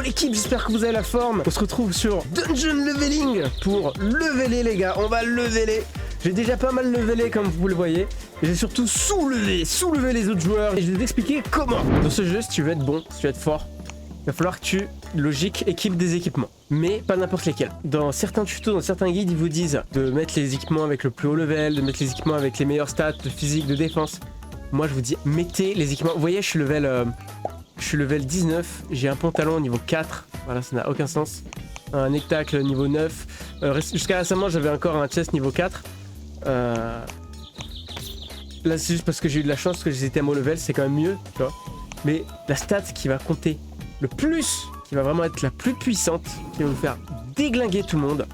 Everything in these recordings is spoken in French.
l'équipe, j'espère que vous avez la forme. On se retrouve sur Dungeon Leveling pour leveler les gars, on va leveler. J'ai déjà pas mal levelé comme vous le voyez. Et j'ai surtout soulevé les autres joueurs. Et je vais t'expliquer comment. Dans ce jeu, si tu veux être bon, si tu veux être fort, il va falloir que tu, logique, équipes des équipements. Mais pas n'importe lesquels. Dans certains tutos, dans certains guides, ils vous disent de mettre les équipements avec le plus haut level, de mettre les équipements avec les meilleurs stats de physique, de défense. Moi, je vous dis, mettez les équipements. Vous voyez, je suis level 19. J'ai un pantalon niveau 4. Voilà, ça n'a aucun sens. Un hectacle niveau 9. Jusqu'à récemment, j'avais encore un chest niveau 4. Là, c'est juste parce que j'ai eu de la chance que j'étais à mon level, c'est quand même mieux, tu vois. Mais la stat qui va compter le plus, qui va vraiment être la plus puissante, qui va vous faire déglinguer tout le monde,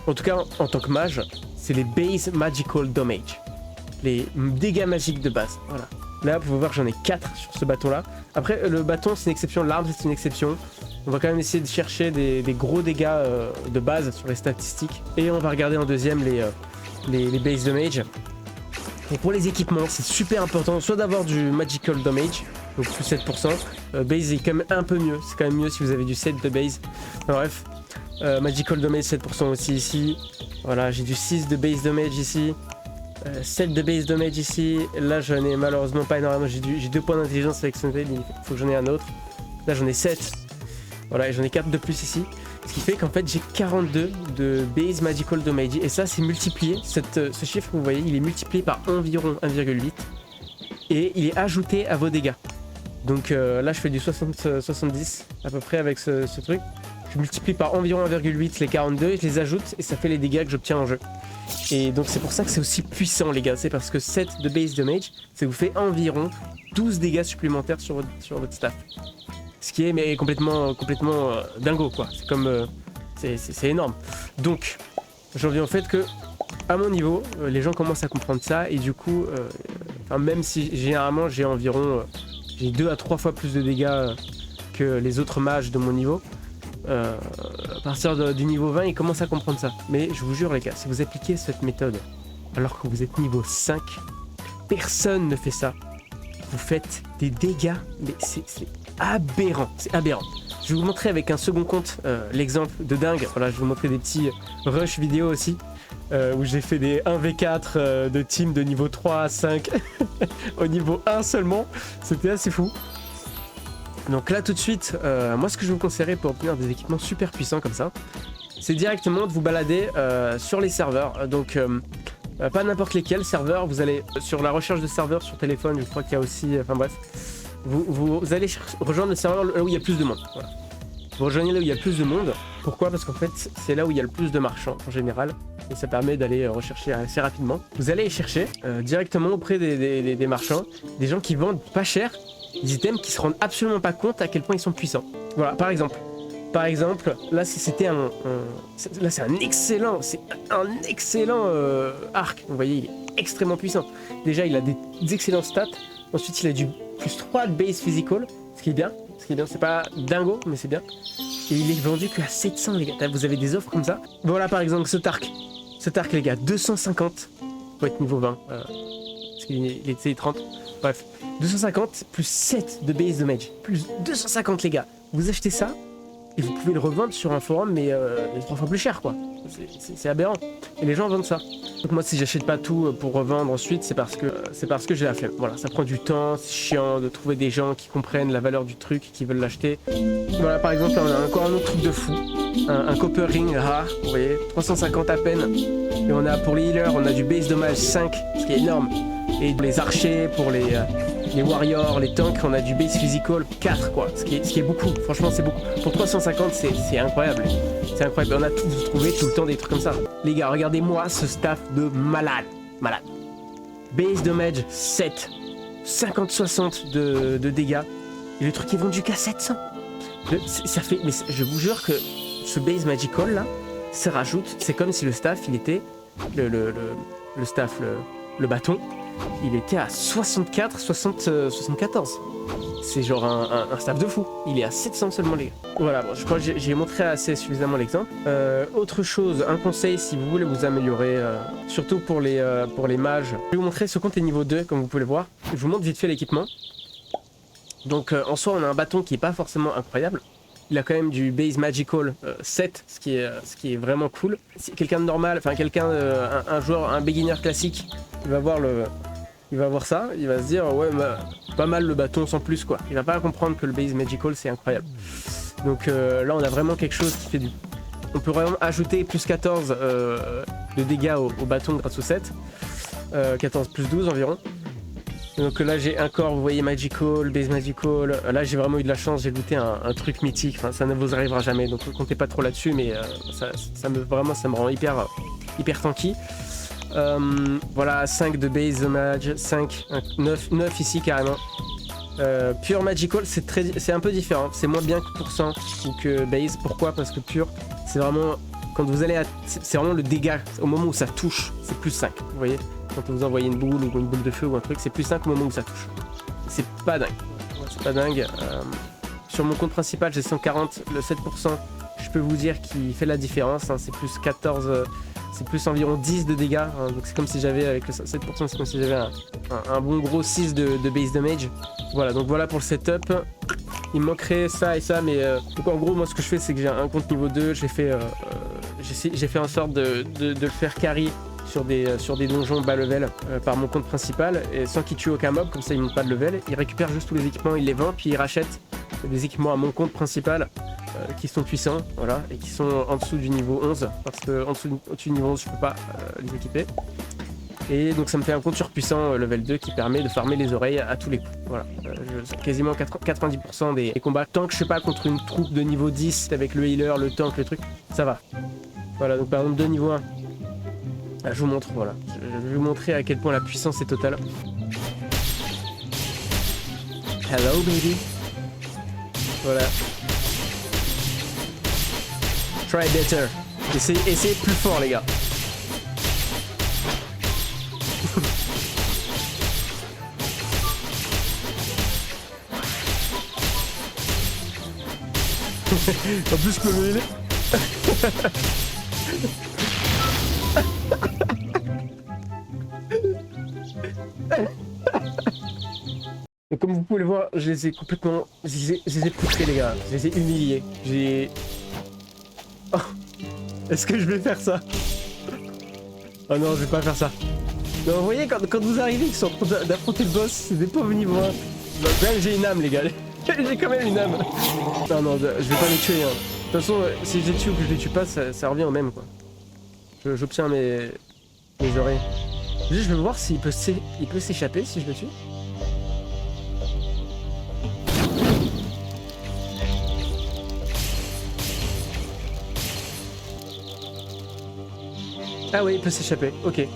en tout cas en tant que mage, c'est les base magical damage. Les dégâts magiques de base, voilà. Là, vous pouvez voir que j'en ai 4 sur ce bâton-là. Après, le bâton, c'est une exception, l'arme, c'est une exception. On va quand même essayer de chercher des gros dégâts de base sur les statistiques. Et on va regarder en deuxième les base damage. Et pour les équipements, c'est super important soit d'avoir du magical damage, donc plus 7%. Base est quand même un peu mieux, c'est quand même mieux si vous avez du 7 de base. Enfin, bref, magical damage 7% aussi ici. Voilà, j'ai du 6 de base damage ici. 7 de base damage ici. Là, j'en ai malheureusement pas énormément. J'ai 2 points d'intelligence avec ce il faut que j'en ai un autre. Là, j'en ai 7. Voilà, et j'en ai 4 de plus ici. Ce qui fait qu'en fait j'ai 42 de base magical damage et ça c'est multiplié, ce chiffre que vous voyez il est multiplié par environ 1,8 et il est ajouté à vos dégâts. Donc là je fais du 70 à peu près avec ce truc. Je multiplie par environ 1,8 les 42 et je les ajoute et ça fait les dégâts que j'obtiens en jeu. Et donc c'est pour ça que c'est aussi puissant les gars, c'est parce que 7 de base damage ça vous fait environ 12 dégâts supplémentaires sur votre staff. Ce qui est mais complètement dingo quoi. C'est comme c'est énorme. Donc j'en viens au fait que à mon niveau, les gens commencent à comprendre ça et du coup, même si généralement j'ai environ j'ai 2 à 3 fois plus de dégâts que les autres mages de mon niveau. À partir du niveau 20, ils commencent à comprendre ça. Mais je vous jure les gars, si vous appliquez cette méthode alors que vous êtes niveau 5, personne ne fait ça. Vous faites des dégâts, mais c'est aberrant, c'est aberrant. Je vais vous montrer avec un second compte l'exemple de dingue. Voilà, je vais vous montrer des petits rush vidéo aussi où j'ai fait des 1v4 de team de niveau 3 à 5 au niveau 1 seulement. C'était assez fou. Donc là tout de suite, moi ce que je vous conseillerais pour obtenir des équipements super puissants comme ça, c'est directement de vous balader sur les serveurs. Donc pas n'importe lesquels serveurs, vous allez sur la recherche de serveurs sur téléphone, je crois qu'il y a aussi, enfin bref, vous allez rejoindre le serveur là où il y a plus de monde. Voilà. Vous rejoignez là où il y a plus de monde. Pourquoi? Parce qu'en fait c'est là où il y a le plus de marchands en général et ça permet d'aller rechercher assez rapidement. Vous allez chercher directement auprès des marchands, des gens qui vendent pas cher des items qui se rendent absolument pas compte à quel point ils sont puissants. Voilà, par exemple, là c'était là c'est un excellent, arc. Vous voyez, il est extrêmement puissant. Déjà, il a des excellents stats. Ensuite, il a du plus 3 de base physical, ce qui est bien. C'est pas dingo, mais c'est bien. Et il est vendu que à 700 les gars. Vous avez des offres comme ça. Voilà par exemple cet arc les gars, 250. Faut être niveau 20. Parce qu'il est 30. Bref, 250 plus 7 de base damage. Plus 250 les gars. Vous achetez ça et vous pouvez le revendre sur un forum mais 3 fois plus cher quoi. C'est aberrant. Et les gens vendent ça. Donc moi si j'achète pas tout pour revendre ensuite c'est parce que j'ai la flemme. Voilà, ça prend du temps, c'est chiant de trouver des gens qui comprennent la valeur du truc, qui veulent l'acheter. Voilà par exemple là on a encore un autre truc de fou. Un copper ring rare, vous voyez, 350 à peine. Et on a pour les healers, on a du base damage 5, ce qui est énorme. Et pour les archers, pour les warriors, les tanks, on a du base physical 4 quoi, ce qui est beaucoup, franchement c'est beaucoup. Pour 350 c'est incroyable, c'est incroyable, on a tous trouvé tout le temps des trucs comme ça. Les gars, regardez-moi ce staff de malade. Base damage 7, 50-60 de dégâts, et le truc est vendu qu'à 700. Ça fait, mais je vous jure que ce base magical là, ça rajoute, c'est comme si le staff il était, le staff, le bâton, il était à 74. C'est genre un staff de fou. Il est à 700 seulement les gars. Voilà, bon, je crois que j'ai montré assez suffisamment l'exemple. Autre chose, un conseil si vous voulez vous améliorer, surtout pour les mages. Je vais vous montrer, ce compte est niveau 2 comme vous pouvez le voir. Je vous montre vite fait l'équipement. Donc en soi on a un bâton qui est pas forcément incroyable. il a quand même du base magical 7, ce qui est vraiment cool. Si quelqu'un de normal, enfin quelqu'un, un joueur, un beginner classique, il va voir ça, il va se dire ouais bah, pas mal le bâton sans plus quoi. Il va pas comprendre que le base magical c'est incroyable. Donc là on a vraiment quelque chose qui fait du... On peut vraiment ajouter plus 14 de dégâts au bâton grâce au 7. 14 plus 12 environ. Donc là j'ai un corps, vous voyez, magical, base magical. Là j'ai vraiment eu de la chance, j'ai looté un truc mythique. Enfin, ça ne vous arrivera jamais, donc ne comptez pas trop là-dessus, mais ça me rend hyper tanky. Voilà, 5 de base mage, 5, 9 ici carrément. Pure magical, c'est un peu différent, c'est moins bien que pourcent ou que base. Pourquoi? Parce que pure, c'est vraiment quand vous allez, c'est vraiment le dégât au moment où ça touche, c'est plus 5. Vous voyez, quand vous envoyez une boule ou une boule de feu ou un truc, c'est plus 5 au moment où ça touche. C'est pas dingue. C'est pas dingue. Sur mon compte principal, j'ai 140, le 7%. Je peux vous dire qu'il fait la différence. Hein, c'est plus 14. C'est plus environ 10 de dégâts, hein, donc c'est comme si j'avais, avec le 7%, c'est comme si j'avais un bon gros 6 de base damage. Voilà, donc voilà pour le setup. Il me manquerait ça et ça, mais donc en gros, moi ce que je fais, c'est que j'ai un compte niveau 2, j'ai fait en sorte de le faire carry sur des donjons bas level par mon compte principal, et sans qu'il tue aucun mob, comme ça il monte pas de level. Il récupère juste tous les équipements, il les vend, puis il rachète des équipements à mon compte principal. Qui sont puissants, voilà, et qui sont en dessous du niveau 11, parce que au-dessus du niveau 11 je peux pas les équiper. Et donc ça me fait un compte surpuissant level 2 qui permet de farmer les oreilles à tous les coups. Voilà, quasiment 90% des combats. Tant que je suis pas contre une troupe de niveau 10 avec le healer, le tank, le truc, ça va. Voilà, donc par exemple de niveau 1. Je vous montre, voilà. Je vais vous montrer à quel point la puissance est totale. Hello baby. Voilà. Try better. Essayez plus fort les gars. En plus je peux me healer. Donc comme vous pouvez le voir, je les ai complètement... Je les ai poussés les gars. Je les ai humiliés. Oh. Est-ce que je vais faire ça? Oh non, je vais pas faire ça. Non, vous voyez, quand vous arrivez, qu'ils sont en train d'affronter le boss, c'est des pauvres niveau 1. Donc, quand même, j'ai une âme, les gars. J'ai quand même une âme. Non, je vais pas les tuer. Hein. De toute façon, si je les tue ou que je les tue pas, ça revient au même, quoi. J'obtiens mes oreilles. Juste, je vais voir s'il peut s'échapper si je le tue. Ah oui, il peut s'échapper, ok.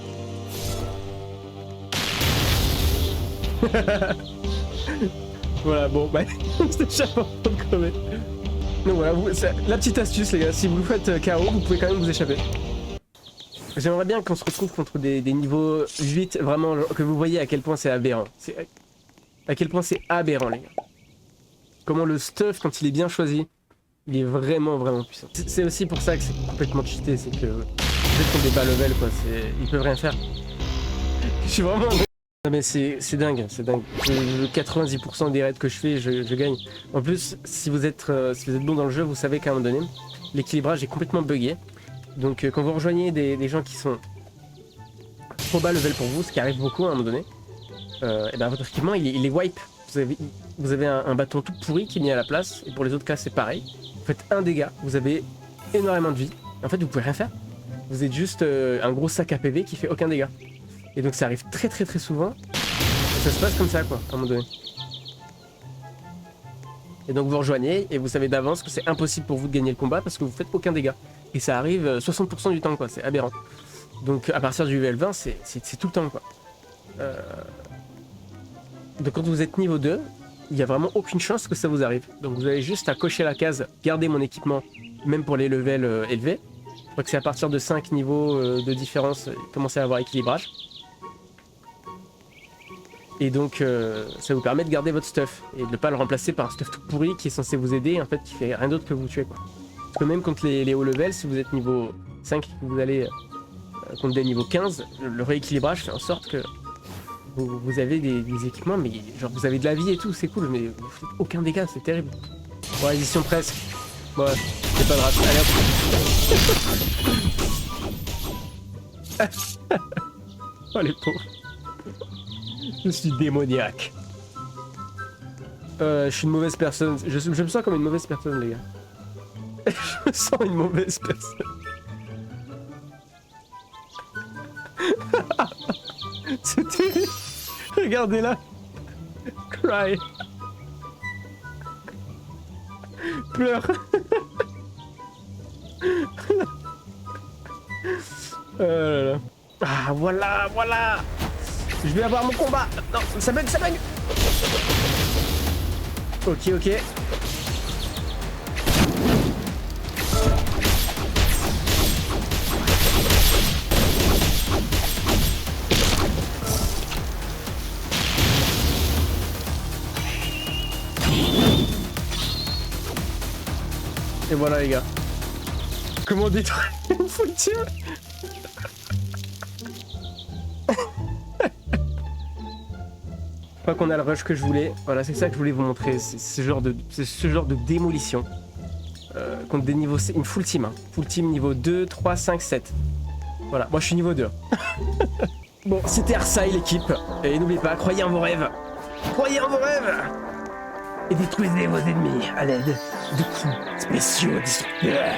Voilà, bon, bah, on s'échappe avant de crever. Donc voilà, la petite astuce les gars, si vous le faites KO, vous pouvez quand même vous échapper. J'aimerais bien qu'on se retrouve contre des niveaux 8, vraiment, que vous voyez à quel point c'est aberrant. À quel point c'est aberrant les gars. Comment le stuff, quand il est bien choisi, il est vraiment puissant. C'est aussi pour ça que c'est complètement cheaté, c'est que... Ils des bas level quoi, ils peuvent rien faire. Je suis vraiment... Non mais c'est dingue, c'est dingue. 90% des raids que je fais, je gagne. En plus, si vous êtes bon dans le jeu, vous savez qu'à un moment donné, l'équilibrage est complètement buggé. Donc quand vous rejoignez des gens qui sont trop bas level pour vous, ce qui arrive beaucoup à un moment donné, et ben votre équipement il est wipe. Vous avez un bâton tout pourri qui est mis à la place, et pour les autres classes c'est pareil. Vous faites un dégât, vous avez énormément de vie, et en fait vous pouvez rien faire. Vous êtes juste un gros sac à PV qui fait aucun dégât. Et donc ça arrive très souvent. Et ça se passe comme ça quoi, à un moment donné. Et donc vous rejoignez et vous savez d'avance que c'est impossible pour vous de gagner le combat parce que vous faites aucun dégât. Et ça arrive 60% du temps quoi, c'est aberrant. Donc à partir du level 20 c'est tout le temps quoi. Donc quand vous êtes niveau 2, il n'y a vraiment aucune chance que ça vous arrive. Donc vous avez juste à cocher la case, garder mon équipement, même pour les levels élevés. Je crois que c'est à partir de 5 niveaux de différence, commencer à avoir équilibrage. Et donc ça vous permet de garder votre stuff et de ne pas le remplacer par un stuff tout pourri qui est censé vous aider et en fait qui fait rien d'autre que vous tuer quoi. Parce que même contre les hauts levels, si vous êtes niveau 5 vous allez contre des niveaux 15, le rééquilibrage fait en sorte que vous avez des équipements mais genre vous avez de la vie et tout, c'est cool mais vous faites aucun dégât, c'est terrible. Bon édition presque. Ouais, c'est pas grave. Allez hop. Oh les pauvres. Je suis démoniaque. Je suis une mauvaise personne. Je me sens comme une mauvaise personne, les gars. Je me sens une mauvaise personne. C'est terrible. Regardez là. Cry. Pleure. Là là. Ah voilà, voilà. Je vais avoir mon combat. Non, ça bug, ça bug. Ok, ok. Et voilà les gars. Comment détruire une full team? Je crois qu'on a le rush que je voulais. Voilà, c'est ça que je voulais vous montrer. C'est ce genre de démolition. Contre des niveaux... Une full team. Hein. Full team niveau 2, 3, 5, 7. Voilà, moi je suis niveau 2. Bon, c'était Arsai l'équipe. Et n'oubliez pas, croyez en vos rêves. Croyez en vos rêves. Et détruisez vos ennemis à l'aide de coups spéciaux destructeurs.